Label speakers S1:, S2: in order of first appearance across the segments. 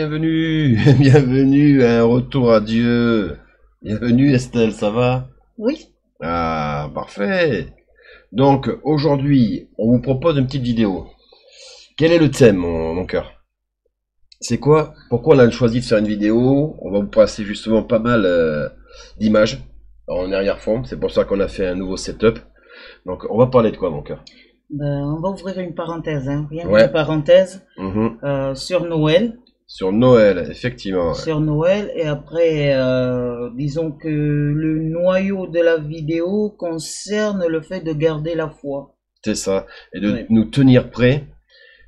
S1: bienvenue, bienvenue, un retour à Dieu. Bienvenue Estelle, ça va?
S2: Oui.
S1: Ah, parfait. Donc aujourd'hui, on vous propose une petite vidéo. Quel est le thème, mon cœur? C'est quoi? Pourquoi on a choisi de faire une vidéo? On va vous passer justement pas mal d'images en arrière-fond. C'est pour ça qu'on a fait un nouveau setup. Donc on va parler de quoi, mon cœur?
S2: On va ouvrir une parenthèse, hein. Rien
S1: Ouais.
S2: qu'une parenthèse sur Noël.
S1: Sur Noël, effectivement. Ouais.
S2: Sur Noël, et après, disons que le noyau de la vidéo concerne le fait de garder la foi.
S1: C'est ça. Et de
S2: Ouais.
S1: nous tenir prêts,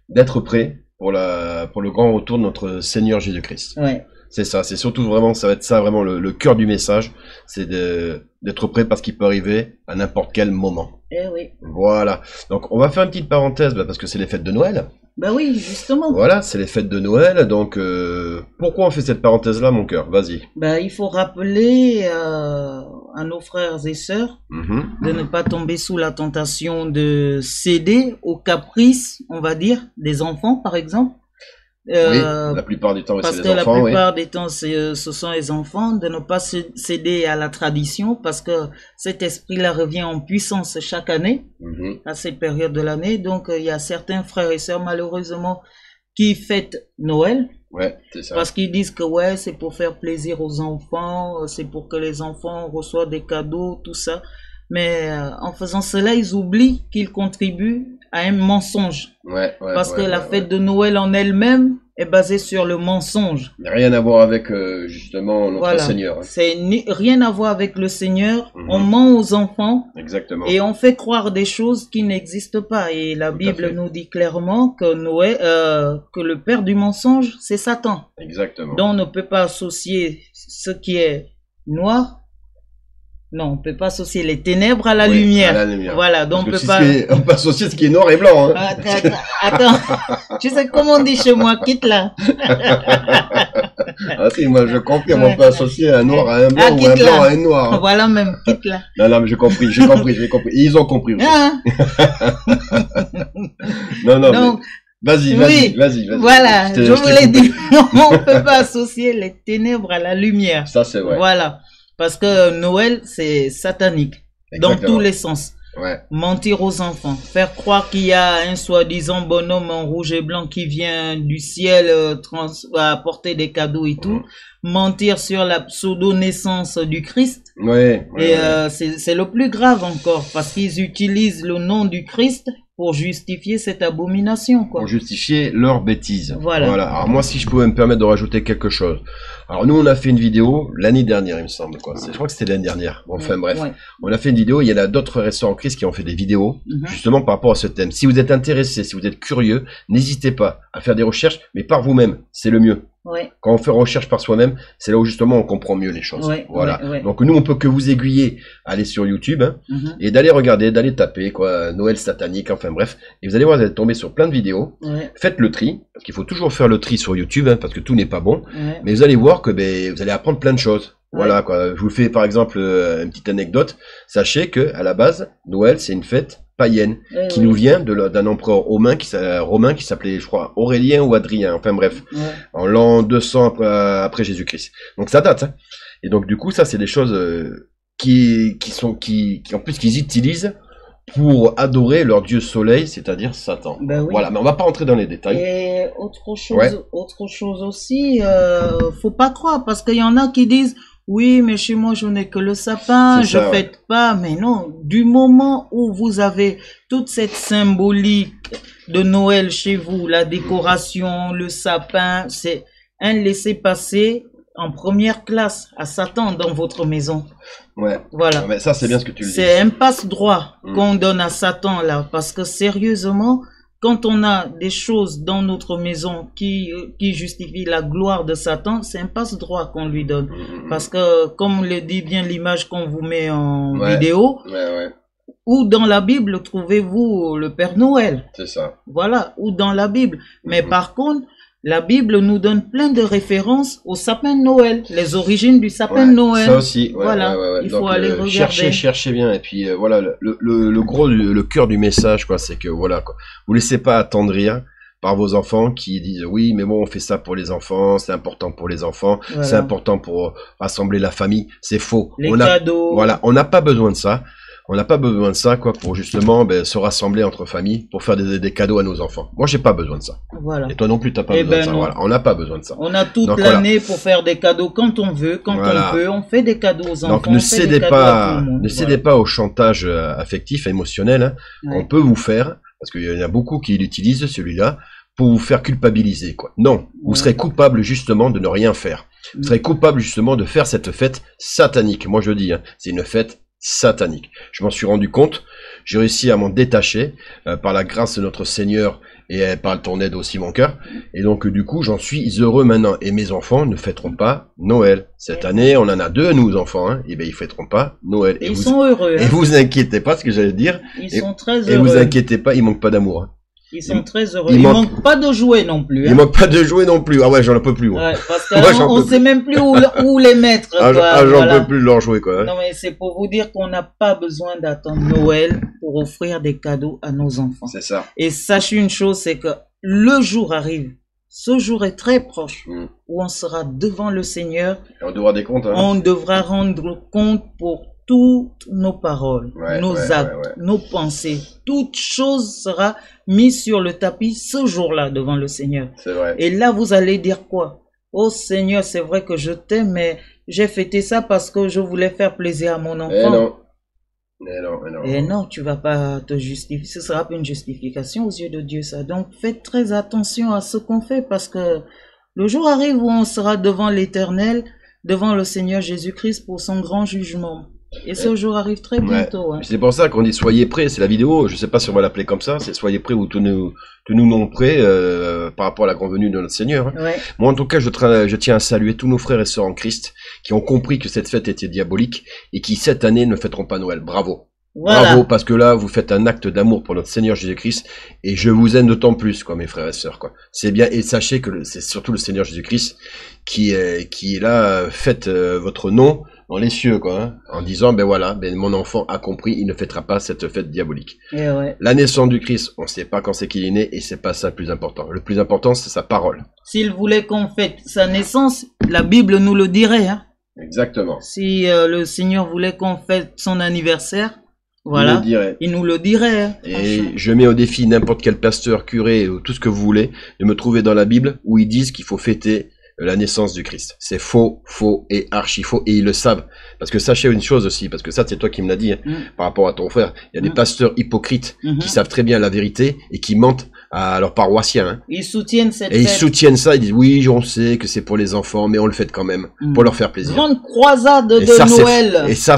S1: d'être prêts pour le grand retour de notre Seigneur Jésus-Christ.
S2: Ouais.
S1: C'est ça, c'est surtout vraiment, ça va être ça vraiment le cœur du message, c'est d'être prêt parce qu'il peut arriver à n'importe quel moment.
S2: Eh oui.
S1: Voilà. Donc on va faire une petite parenthèse parce que c'est les fêtes de Noël.
S2: Ben oui, justement.
S1: Voilà, c'est les fêtes de Noël. Donc pourquoi on fait cette parenthèse-là, mon cœur? Vas-y.
S2: Ben, il faut rappeler à nos frères et sœurs de ne pas tomber sous la tentation de céder aux caprices, on va dire, des enfants, par exemple.
S1: Oui, la plupart du temps,
S2: Parce
S1: c'est
S2: que
S1: les
S2: la
S1: enfants, oui.
S2: plupart des temps, ce sont les enfants, de ne pas céder à la tradition, parce que cet esprit-là revient en puissance chaque année, à cette période de l'année. Donc, il y a certains frères et sœurs, malheureusement, qui fêtent Noël,
S1: Ouais, c'est ça.
S2: parce qu'ils disent que ouais, c'est pour faire plaisir aux enfants, c'est pour que les enfants reçoivent des cadeaux, tout ça. Mais en faisant cela, ils oublient qu'ils contribuent à un mensonge.
S1: Ouais,
S2: Parce que la fête de Noël en elle-même est basée sur le mensonge.
S1: Rien à voir avec justement notre
S2: Voilà.
S1: Seigneur. Hein.
S2: C'est rien à voir avec le Seigneur. On ment aux enfants
S1: Exactement.
S2: et on fait croire des choses qui n'existent pas. Et la
S1: Tout à
S2: Bible
S1: fait.
S2: nous dit clairement que que le père du mensonge, c'est Satan.
S1: Exactement.
S2: Donc on ne peut pas associer ce qui est noir. Non, on peut pas associer les ténèbres à la
S1: Oui,
S2: lumière.
S1: à la lumière.
S2: Voilà, donc on
S1: Parce
S2: peut
S1: que
S2: pas.
S1: on peut associer ce qui est noir et blanc. Hein.
S2: Attends. Tu sais comment on dit chez moi, quitte là.
S1: Ah si, moi je confirme,
S2: Ouais.
S1: on peut associer un noir à un blanc
S2: Ah,
S1: ou un
S2: quitte
S1: blanc
S2: là.
S1: à un noir. Hein.
S2: Voilà même, quitte là.
S1: Non, mais j'ai compris. Et ils ont compris aussi.
S2: Hein?
S1: Non,
S2: Donc,
S1: mais vas-y.
S2: voilà,
S1: Je t'ai
S2: je voulais
S1: compris.
S2: dire, on ne peut pas associer les ténèbres à la lumière.
S1: Ça, c'est vrai.
S2: Voilà, parce que Noël, c'est satanique, dans
S1: Exactement.
S2: tous les sens.
S1: Ouais.
S2: Mentir aux enfants, faire croire qu'il y a un soi-disant bonhomme en rouge et blanc qui vient du ciel apporter des cadeaux et tout. Mentir sur la pseudo-naissance du Christ.
S1: Ouais.
S2: Et c'est le plus grave encore, parce qu'ils utilisent le nom du Christ pour justifier cette abomination, quoi.
S1: Pour justifier leur bêtise.
S2: Voilà.
S1: Alors moi, si je pouvais me permettre de rajouter quelque chose. Alors nous, on a fait une vidéo l'année dernière, il me semble. Je crois que c'était l'année dernière. Bon, enfin bref.
S2: Ouais.
S1: On a fait une vidéo, il y en a d'autres frères et sœurs en Christ qui ont fait des vidéos, justement par rapport à ce thème. Si vous êtes intéressé, si vous êtes curieux, n'hésitez pas à faire des recherches, mais par vous-même, c'est le mieux.
S2: Ouais.
S1: Quand on fait recherche par soi-même, c'est là où justement on comprend mieux les choses.
S2: Ouais,
S1: voilà.
S2: ouais.
S1: Donc nous, on peut que vous aiguiller à aller sur YouTube et d'aller regarder, d'aller taper quoi, Noël satanique, enfin bref. Et vous allez voir, vous allez tomber sur plein de vidéos.
S2: Ouais.
S1: Faites le tri, parce qu'il faut toujours faire le tri sur YouTube, parce que tout n'est pas bon.
S2: Ouais.
S1: Mais vous allez voir que vous allez apprendre plein de choses.
S2: Ouais.
S1: Voilà quoi. Je vous fais par exemple une petite anecdote. Sachez que à la base, Noël c'est une fête païenne qui nous vient d'un empereur romain qui s'appelait, je crois, Aurélien ou Adrien. Enfin bref, en l'an 200 après Jésus-Christ. Donc ça date. Hein. Et donc du coup, ça c'est des choses qui en plus qu'ils utilisent pour adorer leur dieu soleil, c'est-à-dire Satan.
S2: Ben oui.
S1: Voilà, mais on va pas rentrer dans les détails.
S2: Et autre chose aussi, faut pas croire, parce qu'il y en a qui disent oui, mais chez moi je n'ai que le sapin,
S1: C'est ça,
S2: fête pas. Mais non, du moment où vous avez toute cette symbolique de Noël chez vous, la décoration, le sapin, c'est un laissez-passer en première classe à Satan dans votre maison.
S1: Ouais.
S2: Voilà.
S1: Non, mais ça c'est bien ce que tu le dis.
S2: C'est un passe-droit qu'on donne à Satan là, parce que sérieusement, quand on a des choses dans notre maison qui justifient la gloire de Satan, c'est un passe-droit qu'on lui donne. Parce que, comme le dit bien l'image qu'on vous met en vidéo, où dans la Bible trouvez-vous le Père Noël?
S1: C'est ça.
S2: Voilà, ou dans la Bible. Mais par contre, la Bible nous donne plein de références au sapin de Noël, les origines du sapin de Noël.
S1: Ça aussi,
S2: voilà, il faut aller regarder.
S1: Cherchez bien, et puis voilà, le cœur du message, quoi, c'est que voilà, quoi, vous laissez pas attendrir, par vos enfants qui disent oui, mais bon, on fait ça pour les enfants, c'est important pour les enfants, c'est important pour rassembler la famille. C'est faux.
S2: Les cadeaux.
S1: Voilà, on n'a pas besoin de ça. On n'a pas besoin de ça, quoi, pour justement se rassembler entre familles, pour faire des cadeaux à nos enfants. Moi, j'ai pas besoin de ça.
S2: Voilà.
S1: Et toi non plus, t'as pas besoin de ça. Voilà. On n'a pas besoin de ça.
S2: On a toute l'année pour faire des cadeaux quand on veut, quand on peut. On fait des cadeaux aux enfants.
S1: Donc ne cédez pas au chantage affectif, émotionnel. Hein. On peut vous faire, parce qu'il y en a beaucoup qui l'utilisent, celui-là, pour vous faire culpabiliser, quoi. Non, vous serez coupable justement de ne rien faire. Vous serez coupable justement de faire cette fête satanique. Moi, je dis, hein, c'est une fête satanique. Je m'en suis rendu compte, j'ai réussi à m'en détacher par la grâce de notre Seigneur et par ton aide aussi mon cœur. Et donc du coup, j'en suis heureux maintenant. Et mes enfants ne fêteront pas Noël. Cette année, on en a 2, nous enfants, hein, et ben ils fêteront pas Noël.
S2: Et ils sont heureux. Hein.
S1: Et vous inquiétez pas, ce que j'allais dire.
S2: Ils sont très heureux.
S1: Et vous inquiétez pas, il manque pas d'amour. Hein.
S2: Ils sont très heureux. Il manque pas de jouets non plus. Hein.
S1: Il manque pas de jouets non plus. Ah ouais, j'en peux plus.
S2: Ouais, parce que là, on sait même plus où les mettre.
S1: J'en peux plus de leur jouer, quoi. Hein.
S2: Non, mais c'est pour vous dire qu'on n'a pas besoin d'attendre Noël pour offrir des cadeaux à nos enfants.
S1: C'est ça.
S2: Et sachez une chose, c'est que le jour arrive. Ce jour est très proche où on sera devant le Seigneur.
S1: Et on devra des comptes. Hein.
S2: On devra rendre compte pour toutes nos paroles, nos actes, nos pensées. Toute chose sera mise sur le tapis ce jour-là devant le Seigneur.
S1: C'est vrai.
S2: Et là, vous allez dire quoi? Oh Seigneur, c'est vrai que je t'aime, mais j'ai fêté ça parce que je voulais faire plaisir à mon enfant.
S1: Et
S2: non, tu vas pas te justifier. Ce sera pas une justification aux yeux de Dieu, ça. Donc, faites très attention à ce qu'on fait parce que le jour arrive où on sera devant l'Éternel, devant le Seigneur Jésus-Christ pour son grand jugement. Et ce jour arrive très bientôt. Hein.
S1: C'est pour ça qu'on dit soyez prêts, c'est la vidéo, je sais pas si on va l'appeler comme ça, c'est soyez prêts ou tenez-nous prêts par rapport à la grande venue de notre Seigneur. Hein. Moi en tout cas, je tiens à saluer tous nos frères et sœurs en Christ qui ont compris que cette fête était diabolique et qui cette année ne fêteront pas Noël. Bravo. Voilà. Bravo, parce que là, vous faites un acte d'amour pour notre Seigneur Jésus-Christ, et je vous aime d'autant plus, quoi, mes frères et sœurs, quoi. C'est bien, et sachez que c'est surtout le Seigneur Jésus-Christ qui est là, faites votre nom dans les cieux, quoi, hein, en disant, ben voilà, ben mon enfant a compris, il ne fêtera pas cette fête diabolique. La naissance du Christ, on ne sait pas quand c'est qu'il est né, et c'est pas ça le plus important. Le plus important, c'est sa parole.
S2: S'il voulait qu'on fête sa naissance, la Bible nous le dirait, hein.
S1: Exactement.
S2: Si le Seigneur voulait qu'on fête son anniversaire, voilà, il nous le dirait. Hein,
S1: et je mets au défi n'importe quel pasteur, curé, ou tout ce que vous voulez, de me trouver dans la Bible où ils disent qu'il faut fêter la naissance du Christ. C'est faux, faux et archi faux, et ils le savent. Parce que sachez une chose aussi, parce que ça c'est toi qui me l'as dit, hein, par rapport à ton frère, il y a des pasteurs hypocrites qui savent très bien la vérité et qui mentent à leurs paroissiens. Hein.
S2: Ils soutiennent cette
S1: fête. Et ils soutiennent ça, ils disent oui, on sait que c'est pour les enfants, mais on le fête quand même, pour leur faire plaisir.
S2: Grande croisade de Noël.
S1: Et ça,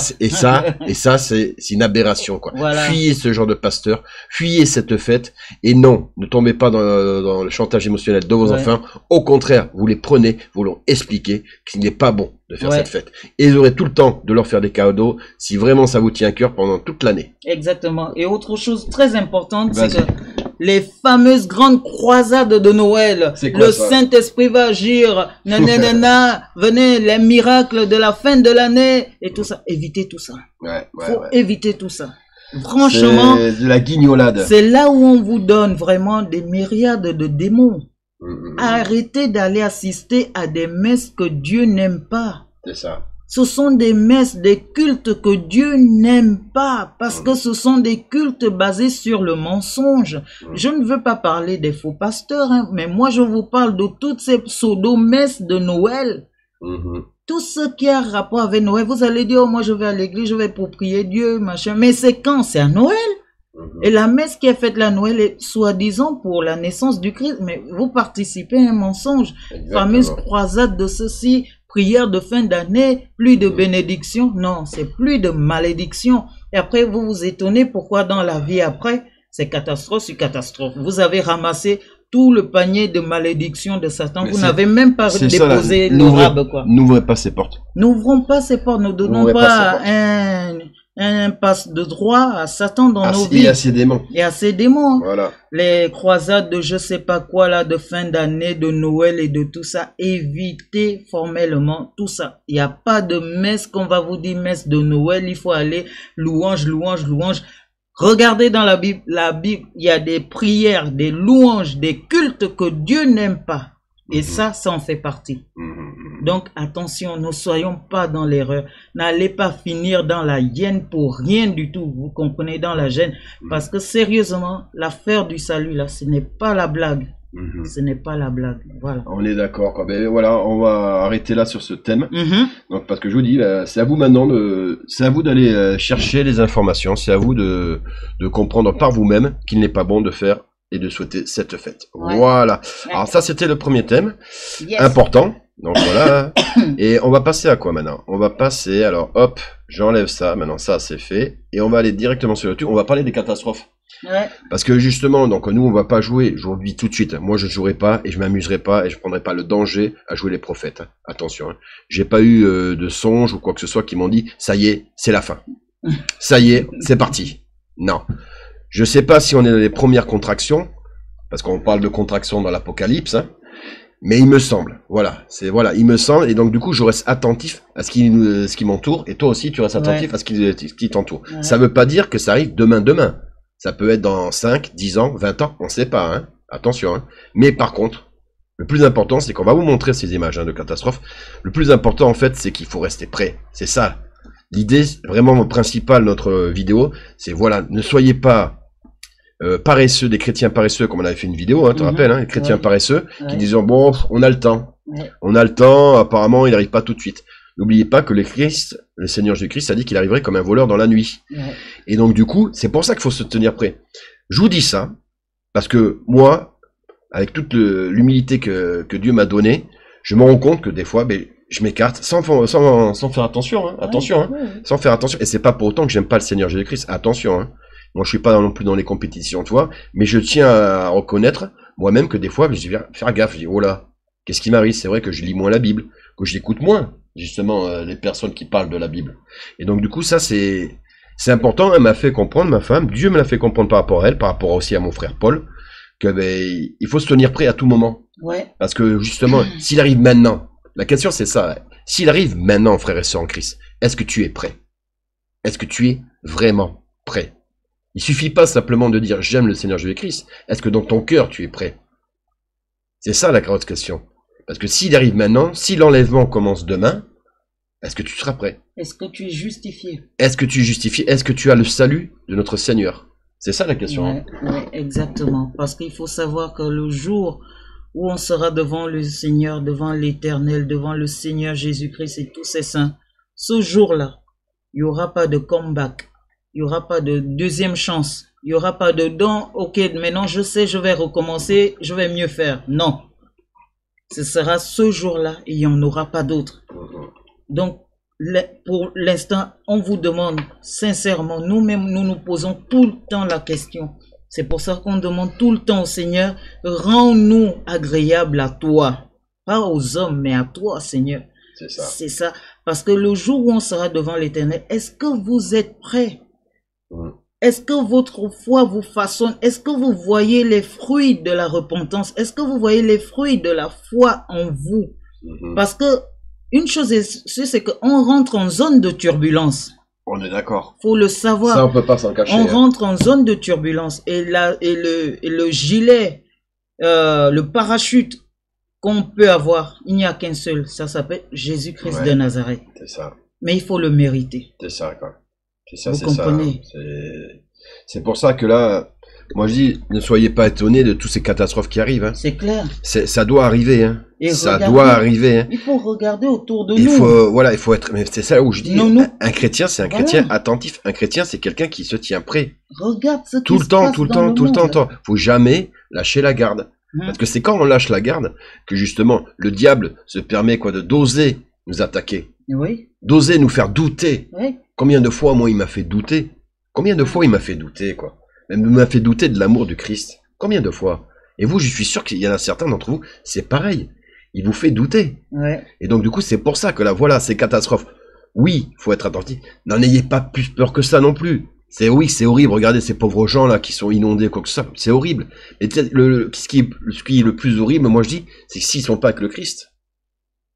S1: c'est une aberration, quoi. Voilà. Fuyez ce genre de pasteur, fuyez cette fête, et non, ne tombez pas dans le chantage émotionnel de vos enfants. Au contraire, vous les prenez, vous leur expliquez qu'il n'est pas bon de faire cette fête. Et vous aurez tout le temps de leur faire des cadeaux, si vraiment ça vous tient à cœur pendant toute l'année.
S2: Exactement. Et autre chose très importante, c'est que les fameuses grandes croisades de Noël, le Saint-Esprit va agir, nanana, venez, les miracles de la fin de l'année, et tout ça. Évitez tout ça. Faut éviter tout ça. Franchement,
S1: c'est de la guignolade.
S2: C'est là où on vous donne vraiment des myriades de démons. Arrêtez d'aller assister à des messes que Dieu n'aime pas.
S1: C'est ça.
S2: Ce sont des messes, des cultes que Dieu n'aime pas, parce que ce sont des cultes basés sur le mensonge. Je ne veux pas parler des faux pasteurs, hein, mais moi je vous parle de toutes ces pseudo-messes de Noël. Tout ce qui a rapport avec Noël, vous allez dire, oh, moi je vais à l'église, je vais pour prier Dieu, machin. Mais c'est quand? C'est à Noël. Et la messe qui est faite la Noël est soi-disant pour la naissance du Christ. Mais vous participez à un mensonge. Fameuse croisade de ceci, prière de fin d'année, plus de bénédiction. Non, c'est plus de malédiction. Et après, vous vous étonnez pourquoi dans la vie après, c'est catastrophe sur catastrophe. Vous avez ramassé tout le panier de malédiction de Satan. Vous n'avez même pas déposé l'orable, quoi.
S1: N'ouvrez pas ces portes.
S2: N'ouvrons pas ces portes. Ne donnons pas un passe de droit à Satan dans nos vies.
S1: Et à ses démons.
S2: Et à ses démons.
S1: Voilà.
S2: Les croisades de je sais pas quoi là, de fin d'année, de Noël et de tout ça. Évitez formellement tout ça. Il n'y a pas de messe qu'on va vous dire messe de Noël. Il faut aller louange, louange, louange. Regardez dans la Bible, il y a des prières, des louanges, des cultes que Dieu n'aime pas. Et ça en fait partie. Donc, attention, ne soyons pas dans l'erreur. N'allez pas finir dans la hyène pour rien du tout. Vous comprenez, dans la gêne. Parce que sérieusement, l'affaire du salut, là, ce n'est pas la blague. Ce n'est pas la blague. Voilà.
S1: On est d'accord, quoi. Ben voilà, on va arrêter là sur ce thème. Donc, parce que je vous dis, c'est à vous maintenant c'est à vous d'aller chercher les informations. C'est à vous de comprendre par vous-même qu'il n'est pas bon de faire et de souhaiter cette fête. Ouais. Voilà. Alors ça, c'était le premier thème. Important. Donc voilà. Et on va passer à quoi maintenant? On va passer, alors hop, j'enlève ça. Maintenant ça, c'est fait. Et on va aller directement sur le truc. On va parler des catastrophes. Ouais. Parce que justement, donc nous, on va pas jouer, je vous le dis tout de suite, moi je jouerai pas et je m'amuserai pas et je prendrai pas le danger à jouer les prophètes. Hein. Attention, hein. J'ai pas eu de songe ou quoi que ce soit qui m'ont dit, ça y est, c'est la fin. Ça y est, c'est parti. Non. Je sais pas si on est dans les premières contractions, parce qu'on parle de contractions dans l'Apocalypse, hein, mais il me semble, voilà, il me semble, et donc du coup je reste attentif à ce qui m'entoure, et toi aussi tu restes attentif à ce qui t'entoure. Ouais. Ça veut pas dire que ça arrive demain. Ça peut être dans 5, 10 ans, 20 ans, on sait pas, hein. Attention, hein. Mais par contre, le plus important, c'est qu'on va vous montrer ces images de catastrophes. Le plus important, en fait, c'est qu'il faut rester prêt. C'est ça. L'idée, vraiment principale de notre vidéo, c'est voilà, ne soyez pas paresseux, des chrétiens paresseux, comme on avait fait une vidéo, hein, tu te rappelles, hein, les chrétiens paresseux, qui disaient, bon, on a le temps. On a le temps, apparemment, il n'arrive pas tout de suite. N'oubliez pas que le Seigneur Jésus-Christ a dit qu'il arriverait comme un voleur dans la nuit. Et donc, du coup, c'est pour ça qu'il faut se tenir prêt. Je vous dis ça, parce que moi, avec toute l'humilité que Dieu m'a donnée, je me rends compte que des fois, je m'écarte sans faire attention, hein, sans faire attention. Et c'est pas pour autant que j'aime pas le Seigneur Jésus-Christ. Attention, hein. Moi, je suis pas non plus dans les compétitions, tu vois, mais je tiens à reconnaître moi-même que des fois, je dis, faire gaffe, je dis, oh là, qu'est-ce qui m'arrive? C'est vrai que je lis moins la Bible, que je l'écoute moins, justement, les personnes qui parlent de la Bible. Et donc, du coup, ça, c'est important. Elle m'a fait comprendre, ma femme, Dieu me l'a fait comprendre par rapport à elle, par rapport aussi à mon frère Paul, que il faut se tenir prêt à tout moment. Ouais. Parce que, justement, s'il arrive maintenant, la question, c'est ça. S'il arrive maintenant, frère et sœur en Christ, est-ce que tu es prêt? Est-ce que tu es vraiment prêt? Il suffit pas simplement de dire j'aime le Seigneur Jésus-Christ. Est-ce que dans ton cœur tu es prêt? C'est ça la grosse question. Parce que s'il arrive maintenant, si l'enlèvement commence demain, est-ce que tu seras prêt?
S2: Est-ce que tu es justifié?
S1: Est-ce que tu es justifié? Est-ce que tu as le salut de notre Seigneur? C'est ça la question.
S2: Oui, exactement. Parce qu'il faut savoir que le jour où on sera devant le Seigneur, devant l'Éternel, devant le Seigneur Jésus-Christ et tous ses saints, ce jour-là, il n'y aura pas de comeback. Il n'y aura pas de deuxième chance. Il n'y aura pas de don. Ok, maintenant je sais, je vais recommencer, je vais mieux faire. Non. Ce sera ce jour-là et il n'y en aura pas d'autre. Donc, pour l'instant, on vous demande sincèrement, nous-mêmes, nous nous posons tout le temps la question. C'est pour ça qu'on demande tout le temps au Seigneur, rends-nous agréables à toi. Pas aux hommes, mais à toi, Seigneur.
S1: C'est ça.
S2: C'est ça. Parce que le jour où on sera devant l'Éternel, est-ce que vous êtes prêts? Est-ce que votre foi vous façonne? Est-ce que vous voyez les fruits de la repentance? Est-ce que vous voyez les fruits de la foi en vous? Parce que une chose est sûre, c'est qu'on rentre en zone de turbulence.
S1: On est d'accord.
S2: Faut le savoir.
S1: Ça, on peut pas s'en cacher.
S2: On rentre en zone de turbulence et le gilet, le parachute qu'on peut avoir, il n'y a qu'un seul. Ça s'appelle Jésus-Christ de Nazareth.
S1: C'est ça.
S2: Mais il faut le mériter.
S1: C'est ça, quoi. C'est ça,
S2: vous comprenez.
S1: C'est pour ça que là, moi je dis, ne soyez pas étonnés de toutes ces catastrophes qui arrivent. Hein.
S2: C'est clair.
S1: Ça doit arriver. Hein. Ça doit arriver. Hein.
S2: Il faut regarder autour de nous.
S1: Il faut être. Mais c'est ça où je dis, un chrétien, c'est un chrétien attentif. Un chrétien, c'est quelqu'un qui se tient prêt.
S2: Regarde ce
S1: tout le temps, tout le temps. Faut jamais lâcher la garde. Parce que c'est quand on lâche la garde que justement le diable se permet d'oser nous attaquer.
S2: Oui.
S1: D'oser nous faire douter.
S2: Oui.
S1: Combien de fois, moi, il m'a fait douter? Combien de fois il m'a fait douter, quoi? Même il m'a fait douter de l'amour du Christ. Combien de fois? Et vous, je suis sûr qu'il y en a certains d'entre vous, c'est pareil. Il vous fait douter.
S2: Ouais.
S1: Et donc, du coup, c'est pour ça que là, voilà, ces catastrophes. Oui, il faut être attentif. N'en ayez pas plus peur que ça non plus. C'est horrible. Regardez ces pauvres gens là qui sont inondés, quoi que ce soit. C'est horrible. Et ce qui est le plus horrible, moi je dis, c'est que s'ils sont pas avec le Christ,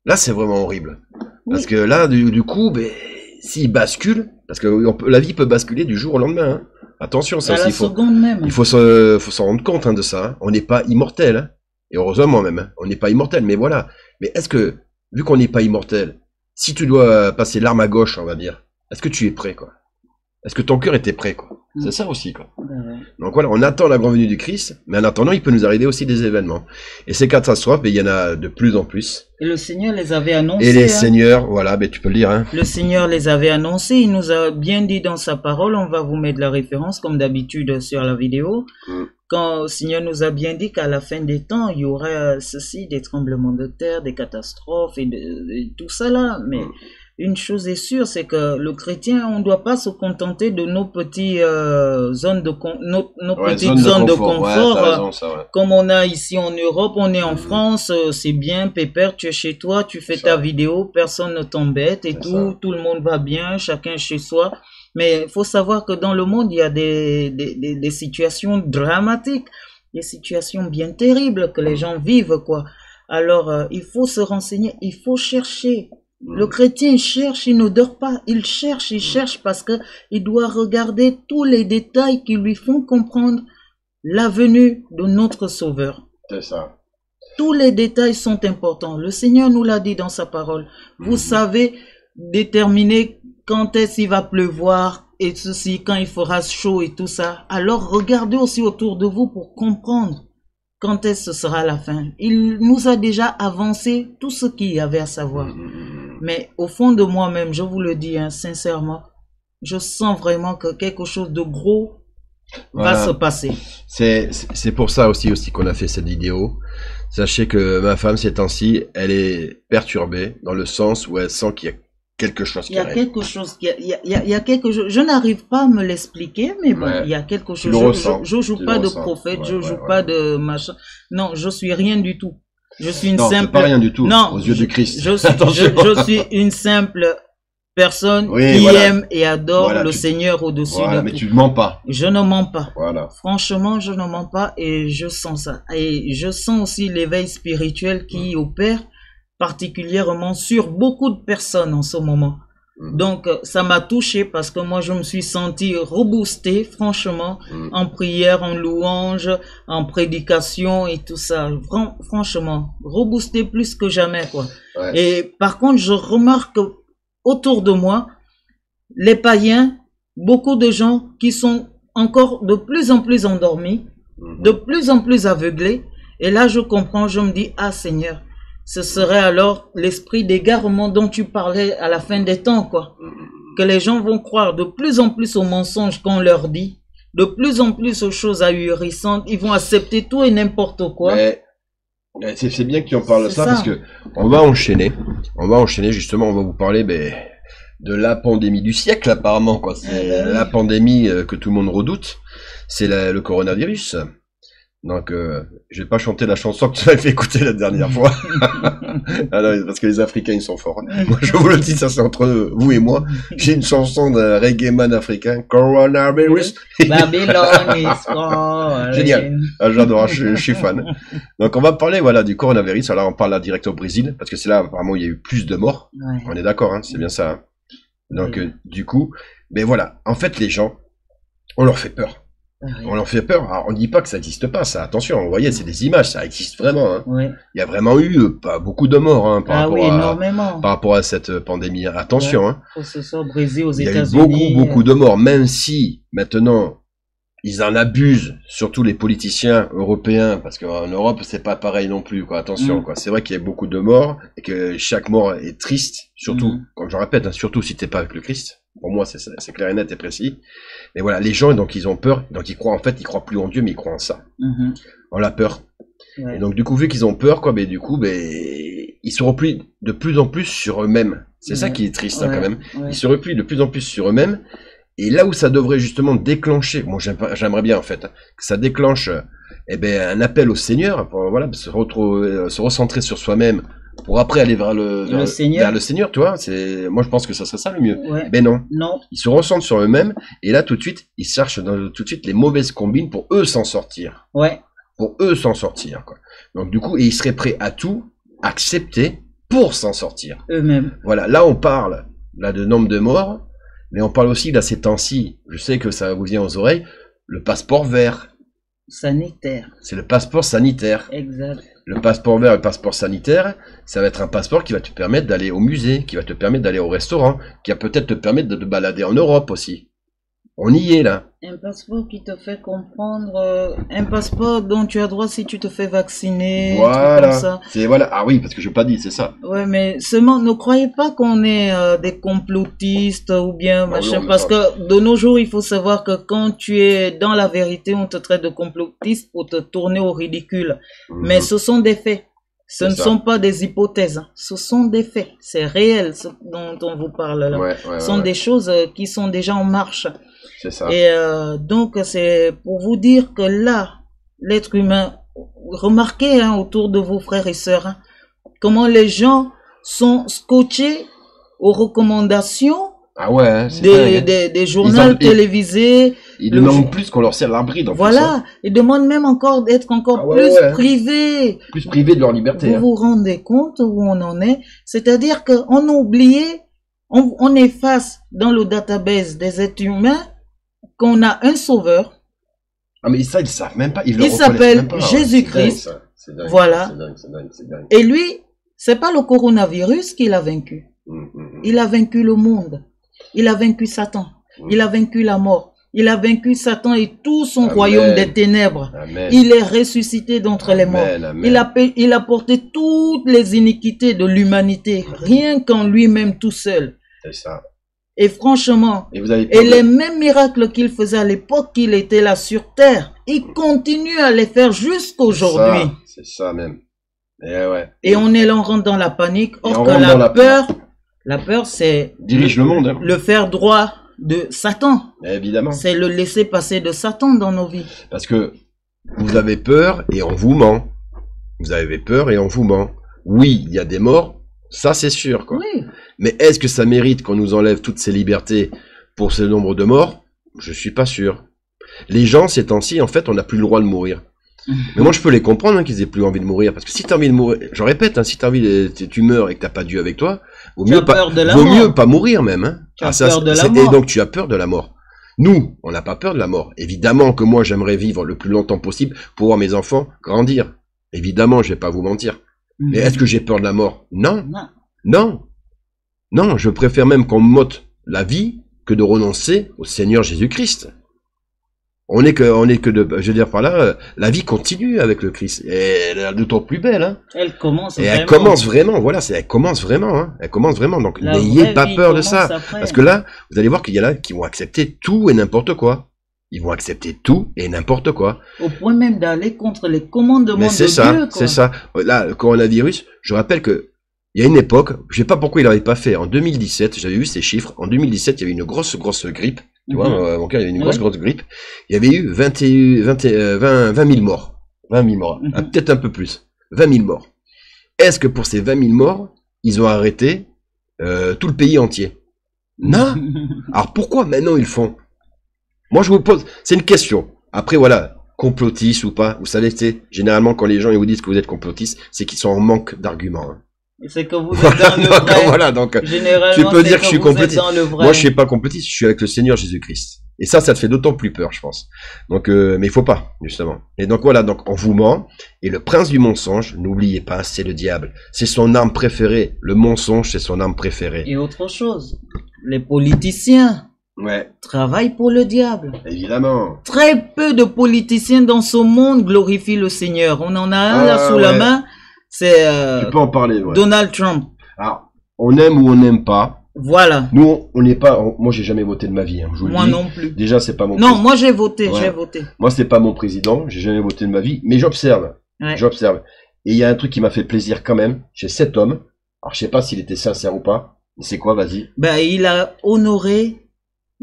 S1: là, c'est vraiment horrible. Parce que là, du coup, s'ils basculent, parce que la vie peut basculer du jour au lendemain. Hein. Attention, ça
S2: À
S1: aussi,
S2: la seconde même.
S1: il faut s'en rendre compte hein, de ça. Hein. On n'est pas immortel. Hein. Et heureusement même, hein. On n'est pas immortel. Mais voilà. Mais est-ce que, vu qu'on n'est pas immortel, si tu dois passer l'arme à gauche, on va dire, est-ce que tu es prêt, quoi? Est-ce que ton cœur était prêt, quoi? C'est ça aussi, quoi. Donc voilà, on attend la grande venue du Christ, mais en attendant, il peut nous arriver aussi des événements. Et ces catastrophes, il y en a de plus en plus.
S2: Et le Seigneur les avait annoncés.
S1: Et les seigneurs, voilà, ben, tu peux le dire. Hein.
S2: Le Seigneur les avait annoncés, il nous a bien dit dans sa parole, on va vous mettre la référence comme d'habitude sur la vidéo. Quand le Seigneur nous a bien dit qu'à la fin des temps, il y aura ceci, des tremblements de terre, des catastrophes et tout ça là. Mais une chose est sûre, c'est que le chrétien, on ne doit pas se contenter de nos petits zones de petites zones de confort, comme on a ici en Europe, on est en France, c'est bien, pépère, tu es chez toi, tu fais ta vidéo, personne ne t'embête et tout le monde va bien, chacun chez soi. Mais il faut savoir que dans le monde, il y a des situations dramatiques, des situations bien terribles que les gens vivent, quoi. Alors, il faut se renseigner, il faut chercher. Le chrétien cherche, il ne dort pas, il cherche parce que il doit regarder tous les détails qui lui font comprendre la venue de notre Sauveur.
S1: C'est ça.
S2: Tous les détails sont importants. Le Seigneur nous l'a dit dans sa parole. Vous savez déterminer quand est-ce qu'il va pleuvoir et ceci, quand il fera chaud et tout ça. Alors regardez aussi autour de vous pour comprendre quand est-ce que ce sera la fin. Il nous a déjà avancé tout ce qu'il y avait à savoir. Mais au fond de moi-même, je vous le dis hein, sincèrement, je sens vraiment que quelque chose de gros va se passer.
S1: C'est pour ça aussi qu'on a fait cette vidéo. Sachez que ma femme, ces temps-ci, elle est perturbée dans le sens où elle sent qu'il y a quelque chose qui arrive.
S2: Il y a quelque chose. Je n'arrive pas à me l'expliquer, mais bon, il y a quelque chose. Je joue pas de prophète, je joue pas de machin. Non, je suis rien du tout. Je suis une simple.
S1: Pas rien du tout. Non, aux yeux du Christ.
S2: Je suis une simple personne qui aime et adore le Seigneur au-dessus de tout.
S1: Mais tu ne mens pas.
S2: Je ne mens pas.
S1: Voilà.
S2: Franchement, je ne mens pas et je sens ça. Et je sens aussi l'éveil spirituel qui opère particulièrement sur beaucoup de personnes en ce moment. Donc, ça m'a touché parce que moi, je me suis senti reboosté, franchement, en prière, en louange, en prédication et tout ça. Franchement, reboosté plus que jamais, quoi. Et par contre, je remarque autour de moi, les païens, beaucoup de gens qui sont encore de plus en plus endormis, de plus en plus aveuglés. Et là, je comprends, je me dis, ah Seigneur, ce serait alors l'esprit d'égarement dont tu parlais à la fin des temps, quoi. Que les gens vont croire de plus en plus aux mensonges qu'on leur dit, de plus en plus aux choses ahurissantes, ils vont accepter tout et n'importe quoi.
S1: C'est bien que tu en parles de ça parce que on va enchaîner justement, on va vous parler de la pandémie du siècle apparemment, quoi. C'est la pandémie que tout le monde redoute, c'est le coronavirus. Donc, je vais pas chanter la chanson que tu m'avais fait écouter la dernière fois. Ah non, parce que les Africains, ils sont forts. Moi, je vous le dis, ça c'est entre vous et moi. J'ai une chanson d'un reggae man africain, Coronavirus.
S2: Babylon is calling.
S1: Génial. Ah, j'adore, je suis fan. Donc, on va parler, voilà, du coronavirus. Alors, on parle là direct au Brésil, parce que c'est là, apparemment, il y a eu plus de morts. On est d'accord, hein, c'est bien ça. Hein. Donc, du coup, voilà. En fait, les gens, on leur fait peur. On leur fait peur. Alors, on dit pas que ça n'existe pas, ça. Attention, vous voyez, c'est des images, ça existe vraiment. Hein. Il y a vraiment eu pas beaucoup de morts hein, par rapport à cette pandémie. Attention. Hein.
S2: Que ce soit au Brésil, aux
S1: États-Unis. Il y a eu beaucoup de morts, même si maintenant ils en abusent, surtout les politiciens européens, parce qu'en Europe c'est pas pareil non plus. Quoi. Attention, quoi. C'est vrai qu'il y a beaucoup de morts et que chaque mort est triste, surtout, comme je répète, hein, surtout si t'es pas avec le Christ. Pour moi, c'est clair et net et précis. Mais voilà, les gens, donc, ils ont peur. Donc, ils croient, en fait, ils croient plus en Dieu, mais ils croient en ça. En la peur. Et donc, du coup, vu qu'ils ont peur, quoi, ils se replient de plus en plus sur eux-mêmes. C'est ça qui est triste, hein, quand même. Ils se replient de plus en plus sur eux-mêmes. Et là où ça devrait justement déclencher, moi, j'aimerais bien, en fait, que ça déclenche, un appel au Seigneur, pour, voilà, se recentrer sur soi-même, pour après aller vers le Seigneur, tu vois. Moi, je pense que ça serait ça le mieux. Non. Ils se recentrent sur eux-mêmes, et là, tout de suite, ils cherchent tout de suite les mauvaises combines pour eux s'en sortir. Pour eux s'en sortir, quoi. Donc, du coup, ils seraient prêts à tout accepter pour s'en sortir.
S2: Eux-mêmes.
S1: Voilà. Là, on parle, de nombre de morts. Mais on parle aussi, là, ces temps-ci, je sais que ça vous vient aux oreilles, le passeport vert.
S2: Sanitaire.
S1: C'est le passeport sanitaire.
S2: Exact.
S1: Le passeport vert et le passeport sanitaire, ça va être un passeport qui va te permettre d'aller au musée, qui va te permettre d'aller au restaurant, qui va peut-être te permettre de te balader en Europe aussi. On y est là.
S2: Un passeport qui te fait comprendre, un passeport dont tu as droit si tu te fais vacciner, trucs
S1: Voilà.
S2: comme ça.
S1: Voilà. Ah oui, parce que je n'ai pas dit, c'est ça.
S2: Ouais, mais seulement ne croyez pas qu'on est des complotistes ou bien machin,
S1: oui,
S2: parce que de nos jours, il faut savoir que quand tu es dans la vérité, on te traite de complotiste pour te tourner au ridicule. Mais ce sont des faits. Ce ne sont pas des hypothèses, hein. Ce sont des faits. C'est réel ce dont on vous parle là. Ce sont des choses qui sont déjà en marche.
S1: C'est ça.
S2: Et donc, c'est pour vous dire que là, l'être humain, remarquez hein, autour de vos frères et sœurs, hein, comment les gens sont scotchés aux recommandations des journaux télévisés.
S1: Ils demandent plus qu'on leur serre l'abri.
S2: Voilà, ils demandent même encore d'être encore plus privés.
S1: Plus privés de leur liberté.
S2: Vous vous rendez compte où on en est? C'est-à-dire qu'on a oublié, on efface dans le database des êtres humains qu'on a un sauveur.
S1: Ah mais ça, ils savent même pas.
S2: Il s'appelle Jésus-Christ. Voilà.
S1: C'est dingue.
S2: Et lui, c'est pas le coronavirus qu'il a vaincu. Il a vaincu le monde. Il a vaincu Satan. Il a vaincu la mort. Il a vaincu Satan et tout son royaume des ténèbres.
S1: Amen.
S2: Il est ressuscité d'entre les morts. Il a porté toutes les iniquités de l'humanité, rien qu'en lui-même tout seul.
S1: C'est ça.
S2: Et franchement, et les mêmes miracles qu'il faisait à l'époque qu'il était là sur terre, il continue à les faire jusqu'aujourd'hui.
S1: C'est ça même.
S2: Et on est là, on rentre dans la panique. Or que la peur, c'est
S1: dirige le monde. Hein.
S2: Le faire droit de Satan.
S1: Évidemment.
S2: C'est le laisser passer de Satan dans nos vies.
S1: Parce que vous avez peur et on vous ment. Vous avez peur et on vous ment. Oui, il y a des morts. Ça, c'est sûr, quoi.
S2: Oui.
S1: Mais est-ce que ça mérite qu'on nous enlève toutes ces libertés pour ce nombre de morts? Je suis pas sûr. Les gens, ces temps-ci, en fait, on n'a plus le droit de mourir. Mais moi, je peux les comprendre hein, qu'ils aient plus envie de mourir. Parce que si tu as envie de mourir, je répète, hein, si tu as envie tu meurs et que tu n'as pas Dieu avec toi, vaut mieux pas mourir même. Hein.
S2: Tu as peur de la mort.
S1: Et donc, tu as peur de la mort. Nous, on n'a pas peur de la mort. Évidemment que moi, j'aimerais vivre le plus longtemps possible pour voir mes enfants grandir. Évidemment, je vais pas vous mentir. Mais est-ce que j'ai peur de la mort? Non. Non, je préfère même qu'on m'ôte la vie que de renoncer au Seigneur Jésus-Christ. On est que de, je veux dire par là, la vie continue avec le Christ. Et elle est d'autant plus belle, hein.
S2: Elle commence
S1: vraiment. Elle commence vraiment, voilà, elle commence vraiment, hein. Elle commence vraiment. Donc, n'ayez pas peur de ça. Parce que là, vous allez voir qu'il y en a qui vont accepter tout et n'importe quoi. Ils vont accepter tout et n'importe quoi.
S2: Au point même d'aller contre les commandements de Dieu,
S1: c'est ça. Là, le coronavirus, je rappelle que il y a une époque, je sais pas pourquoi il l'avait pas fait. En 2017, j'avais vu ces chiffres. En 2017, il y avait une grosse grippe. Tu vois, mon cœur, il y avait une grosse grippe. Il y avait eu 20 000 morts. 20 000 morts. Peut-être un peu plus. 20 000 morts. Est-ce que pour ces 20 000 morts, ils ont arrêté tout le pays entier? Non. Alors pourquoi maintenant ils le font? Moi, je vous pose, c'est une question. Après, voilà, complotiste ou pas. Vous savez, c'est généralement quand les gens ils vous disent que vous êtes complotiste, c'est qu'ils sont en manque d'arguments. Hein.
S2: C'est que vous êtes dans le vrai.
S1: Voilà, donc tu peux dire que je suis complotiste. Moi, je suis pas complotiste, je suis avec le Seigneur Jésus-Christ. Et ça te fait d'autant plus peur, je pense. Donc, mais il faut pas, justement. Et donc voilà, donc on vous ment. Et le prince du mensonge, n'oubliez pas, c'est le diable. C'est son arme préférée. Le mensonge, c'est son arme préférée.
S2: Et autre chose, les politiciens. Travaille pour le diable.
S1: Évidemment.
S2: Très peu de politiciens dans ce monde glorifient le Seigneur. On en a un là sous la main. C'est
S1: tu peux en parler,
S2: Donald Trump.
S1: Alors, on aime ou on n'aime pas.
S2: Voilà.
S1: Nous, on n'est pas. Moi, j'ai jamais voté de ma vie. Hein, je vous
S2: moi
S1: le dis.
S2: Non plus.
S1: Déjà, c'est pas mon.
S2: Non, moi j'ai voté. J'ai voté.
S1: Moi, c'est pas mon président. J'ai jamais voté de ma vie, mais j'observe. J'observe. Et il y a un truc qui m'a fait plaisir quand même. Chez cet homme. Alors, je sais pas s'il était sincère ou pas. Mais c'est quoi, vas-y.
S2: Ben, il a honoré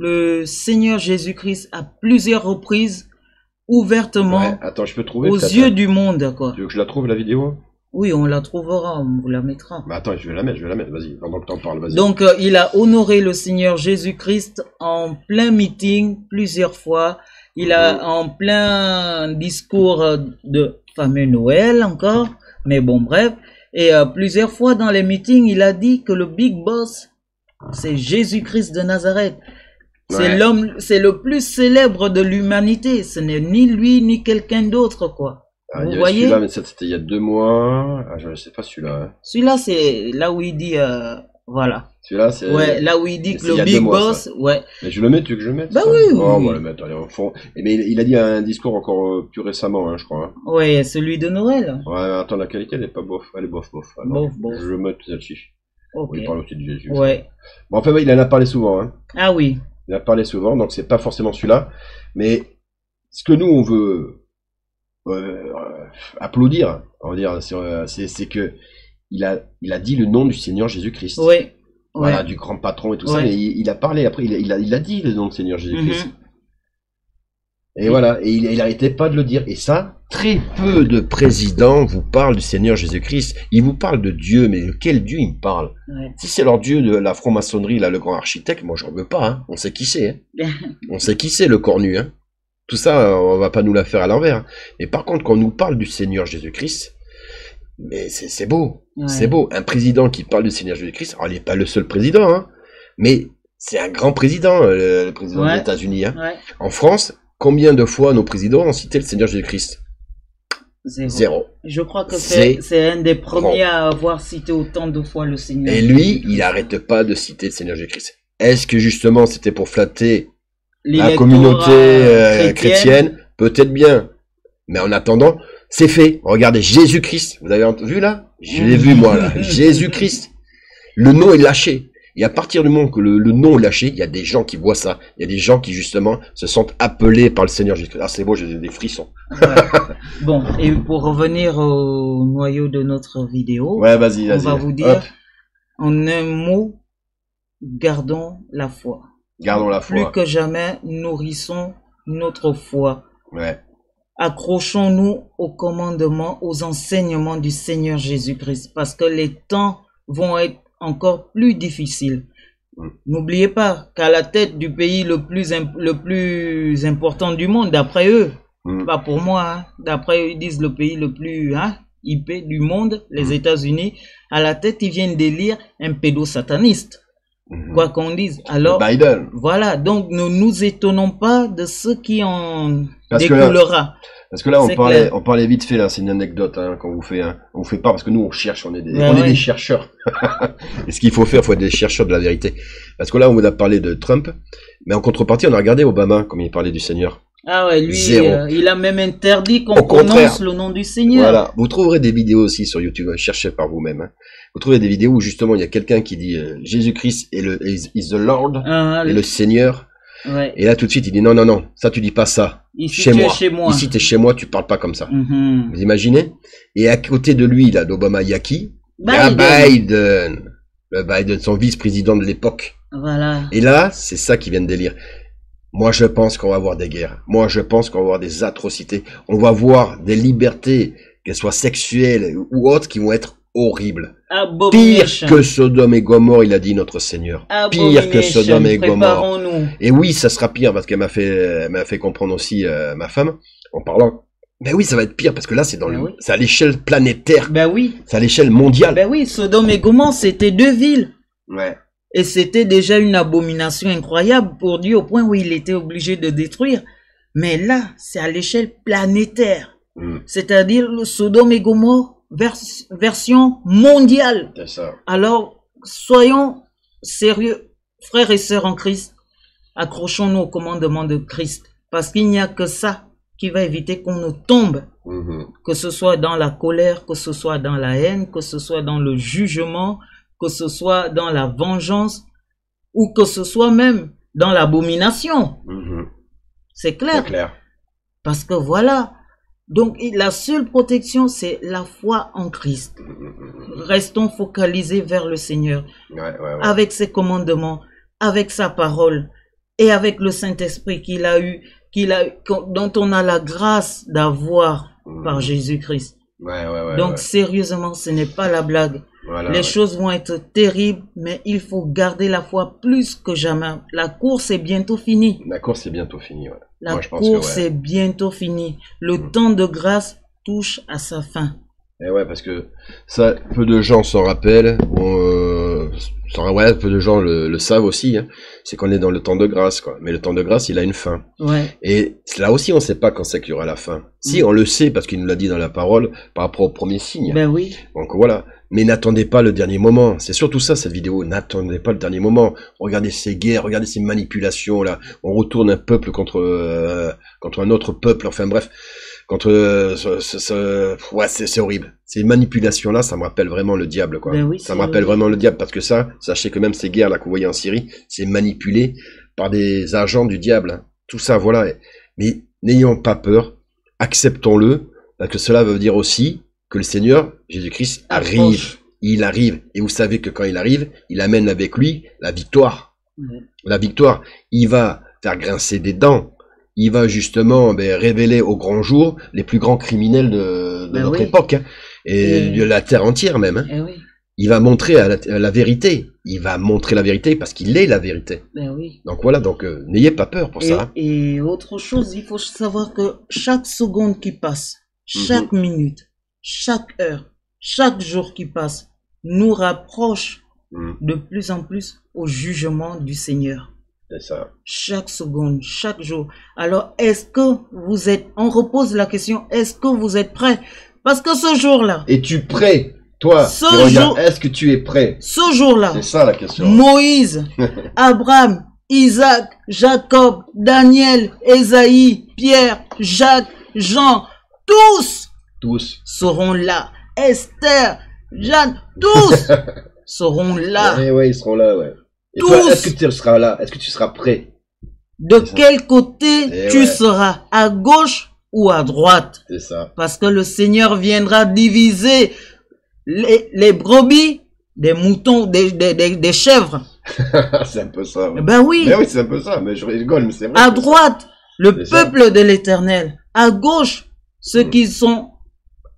S2: le Seigneur Jésus-Christ à plusieurs reprises, ouvertement,
S1: attends, je peux trouver,
S2: aux yeux du monde, quoi.
S1: Tu veux que je la trouve, la vidéo?
S2: Oui, on la trouvera, on vous la mettra.
S1: Mais attends, je vais la mettre, vas-y, pendant que t'en parles, vas-y.
S2: Donc, il a honoré le Seigneur Jésus-Christ en plein meeting, plusieurs fois. Il a, en plein discours de fameux Noël encore, mais bon, bref. Et plusieurs fois dans les meetings, il a dit que le Big Boss, c'est Jésus-Christ de Nazareth. C'est l'homme, c'est le plus célèbre de l'humanité. Ce n'est ni lui, ni quelqu'un d'autre, quoi.
S1: Ah,
S2: vous voyez?
S1: Celui-là, mais c'était il y a 2 mois. Ah, je ne sais pas celui-là. Hein.
S2: Celui-là, c'est là où il dit, voilà.
S1: Celui-là, c'est.
S2: Ouais, là où il dit que le
S1: Big
S2: Boss,
S1: ça.
S2: Ouais.
S1: Mais je le mets, tu veux que je le mette?
S2: Bah
S1: ça
S2: oui, oui.
S1: On va le mettre, allez, au fond. Mais il a dit un discours encore plus récemment, hein, je crois. Hein.
S2: Ouais, celui de Noël.
S1: Ouais, attends, la qualité, elle est pas bof. Elle est bof.
S2: Alors, bof.
S1: Je le mets celle-ci.
S2: Okay.
S1: Il parle aussi de Jésus.
S2: Ouais.
S1: Bon, enfin, il en a parlé souvent, hein.
S2: Ah oui.
S1: Il en a parlé souvent, donc c'est pas forcément celui-là. Mais ce que nous, on veut applaudir, on va dire, c'est que il a dit le nom du Seigneur Jésus-Christ.
S2: Oui.
S1: Voilà, du grand patron et tout ça, mais il a parlé, après, il a dit le nom du Seigneur Jésus-Christ. Et voilà, et il n'arrêtait pas de le dire. Et ça, très peu de présidents vous parlent du Seigneur Jésus-Christ. Ils vous parlent de Dieu, mais de quel Dieu ils me parlent? Si c'est leur Dieu de la franc-maçonnerie, là, le grand architecte, moi j'en veux pas, hein. On sait qui c'est, hein. On sait qui c'est, le cornu, hein. Tout ça, on va pas nous la faire à l'envers. Mais par contre, quand on nous parle du Seigneur Jésus-Christ, mais c'est beau, c'est beau. Un président qui parle du Seigneur Jésus-Christ, alors il n'est pas le seul président, hein, mais c'est un grand président, le président des États-Unis. Hein. En France, combien de fois nos présidents ont cité le Seigneur Jésus-Christ? Zéro.
S2: Je crois que c'est un des premiers à avoir cité autant de fois le Seigneur.
S1: Et lui, il n'arrête pas de citer le Seigneur Jésus-Christ. Est-ce que justement c'était pour flatter la communauté chrétienne? Peut-être bien. Mais en attendant, c'est fait. Regardez, Jésus-Christ. Vous avez vu là? Je l'ai vu moi là. Jésus-Christ. Le nom est lâché. Et à partir du moment que le nom est lâché, il y a des gens qui voient ça. Il y a des gens qui justement se sentent appelés par le Seigneur Jésus-Christ. Ah c'est beau, j'ai des frissons.
S2: Bon, et pour revenir au noyau de notre vidéo,
S1: vas-y.
S2: On va vous dire, en un mot, gardons la foi.
S1: Gardons la foi.
S2: Plus que jamais, nourrissons notre foi. Accrochons-nous aux commandements, aux enseignements du Seigneur Jésus-Christ, parce que les temps vont être encore plus difficiles. N'oubliez pas qu'à la tête du pays le plus important du monde, d'après eux, pas pour moi, hein, d'après eux, ils disent le pays le plus hippé du monde, les États-Unis, à la tête, ils viennent d'élire un pédosataniste. Quoi qu'on dise. Alors,
S1: Biden.
S2: Voilà, donc ne nous étonnons pas de ce qui en découlera.
S1: Parce que là, on parlait vite fait, là, c'est une anecdote, hein, qu'on vous fait, hein. On fait pas, parce que nous, on cherche, on est des chercheurs. Et ce qu'il faut faire, il faut être des chercheurs de la vérité. Parce que là, on vous a parlé de Trump, mais en contrepartie, on a regardé Obama, comme il parlait du Seigneur.
S2: Ah ouais, lui, il a même interdit qu'on prononce le nom du Seigneur.
S1: Voilà, vous trouverez des vidéos aussi sur YouTube, cherchez par vous-même. Hein. Vous trouverez des vidéos où justement il y a quelqu'un qui dit Jésus-Christ is the Lord, et le Seigneur. Et là tout de suite il dit non, ça tu dis pas ça.
S2: Ici
S1: chez moi.
S2: Ici
S1: t'es chez moi, tu parles pas comme ça. Vous imaginez? Et à côté de lui, là, d'Obama, il y a qui? Biden. Le Biden, son vice-président de l'époque.
S2: Voilà.
S1: Et là, c'est ça qui vient de délire. Moi, je pense qu'on va avoir des guerres. Moi, je pense qu'on va avoir des atrocités. On va avoir des libertés, qu'elles soient sexuelles ou autres, qui vont être horribles. Pire que Sodome et Gomorrhe, il a dit notre Seigneur. Pire que Sodome et Gomorrhe. Et oui, ça sera pire, parce qu'elle m'a fait comprendre aussi, ma femme, en parlant. Ben oui, ça va être pire, parce que là, c'est c'est à l'échelle planétaire.
S2: Ben oui.
S1: C'est à l'échelle mondiale.
S2: Ben oui, Sodome et Gomorrhe, c'était 2 villes. Et c'était déjà une abomination incroyable pour Dieu, au point où il était obligé de détruire. Mais là, c'est à l'échelle planétaire. C'est-à-dire le Sodome et Gomorrhe version mondiale.
S1: C'est ça.
S2: Alors, soyons sérieux, frères et sœurs en Christ. Accrochons-nous au commandement de Christ. Parce qu'il n'y a que ça qui va éviter qu'on ne tombe. Que ce soit dans la colère, que ce soit dans la haine, que ce soit dans le jugement, que ce soit dans la vengeance, ou que ce soit même dans l'abomination. C'est clair.
S1: C'est clair.
S2: Parce que voilà. Donc, la seule protection, c'est la foi en Christ. Restons focalisés vers le Seigneur. Avec ses commandements, avec sa parole, et avec le Saint-Esprit dont on a la grâce d'avoir par Jésus-Christ. Donc, sérieusement, ce n'est pas la blague. Les choses vont être terribles, mais il faut garder la foi plus que jamais. La course est bientôt finie.
S1: La course est bientôt finie,
S2: La course est bientôt finie. Le temps de grâce touche à sa fin.
S1: Et ouais, parce que ça, peu de gens s'en rappellent. ouais, peu de gens le savent aussi, hein, c'est qu'on est dans le temps de grâce, quoi. Mais le temps de grâce, il a une fin.
S2: Ouais.
S1: Et là aussi, on ne sait pas quand c'est qu'il y aura la fin. Si, on le sait, parce qu'il nous l'a dit dans la parole, par rapport au premier signe.
S2: Ben oui.
S1: Donc voilà. Mais n'attendez pas le dernier moment. C'est surtout ça, cette vidéo. N'attendez pas le dernier moment. Regardez ces guerres, regardez ces manipulations, là. On retourne un peuple contre un autre peuple. Enfin bref. Ouais, c'est horrible. Ces manipulations-là, ça me rappelle vraiment le diable, quoi.
S2: Ben oui,
S1: ça me rappelle vraiment le diable, parce que ça, sachez que même ces guerres-là que vous voyez en Syrie, c'est manipulé par des agents du diable. Tout ça, voilà. Mais n'ayons pas peur. Acceptons-le. Parce que cela veut dire aussi que le Seigneur, Jésus-Christ, arrive. Il arrive. Et vous savez que quand il arrive, il amène avec lui la victoire. La victoire. Il va faire grincer des dents. Il va justement révéler au grand jour les plus grands criminels de notre époque. Hein, et de la terre entière même. Hein.
S2: Oui.
S1: Il va montrer la vérité. Il va montrer la vérité parce qu'il est la vérité.
S2: Oui.
S1: Donc voilà, donc n'ayez pas peur pour ça. Hein.
S2: Et autre chose, il faut savoir que chaque seconde qui passe, chaque minute, chaque heure, chaque jour qui passe, nous rapproche de plus en plus au jugement du Seigneur.
S1: C'est ça.
S2: Chaque seconde, chaque jour. Alors, est-ce que vous êtes... On repose la question, est-ce que vous êtes prêts? Parce que ce jour-là...
S1: Es-tu prêt? Toi, est-ce que tu es prêt?
S2: Ce jour-là...
S1: C'est ça la question.
S2: Moïse, Abraham, Isaac, Jacob, Daniel, Ésaïe, Pierre, Jacques, Jean, tous seront là. Esther, Jeanne, tous seront là.
S1: Oui, ils seront là, ouais. Et
S2: tous.
S1: Toi, est-ce que tu seras là? Est-ce que tu seras prêt?
S2: De quel côté tu seras? À gauche ou à droite?
S1: C'est ça.
S2: Parce que le Seigneur viendra diviser les brebis des moutons, des chèvres.
S1: C'est un peu ça. Ouais.
S2: Ben oui.
S1: Mais oui, c'est un peu ça. Mais je rigole, mais c'est vrai.
S2: À droite, le peuple de l'Éternel. À gauche, ceux qui sont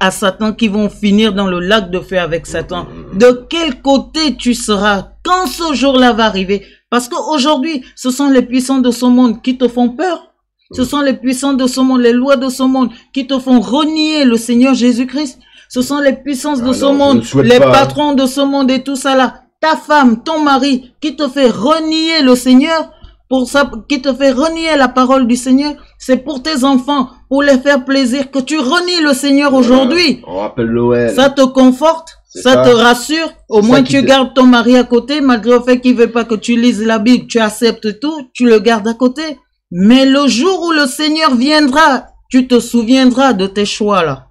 S2: à Satan, qui vont finir dans le lac de feu avec Satan. De quel côté tu seras quand ce jour-là va arriver? Parce qu'aujourd'hui, ce sont les puissants de ce monde qui te font peur. Ce sont les puissants de ce monde, les lois de ce monde qui te font renier le Seigneur Jésus-Christ. Ce sont les puissances de ce monde, les patrons de ce monde et tout ça là. Ta femme, ton mari qui te fait renier le Seigneur, pour ça, qui te fait renier la parole du Seigneur. C'est pour tes enfants, pour les faire plaisir, que tu renies le Seigneur aujourd'hui.
S1: On rappelle Noël.
S2: Ça te conforte, ça te rassure. Au moins tu gardes ton mari à côté, malgré le fait qu'il veut pas que tu lises la Bible. Tu acceptes tout, tu le gardes à côté. Mais le jour où le Seigneur viendra, tu te souviendras de tes choix là.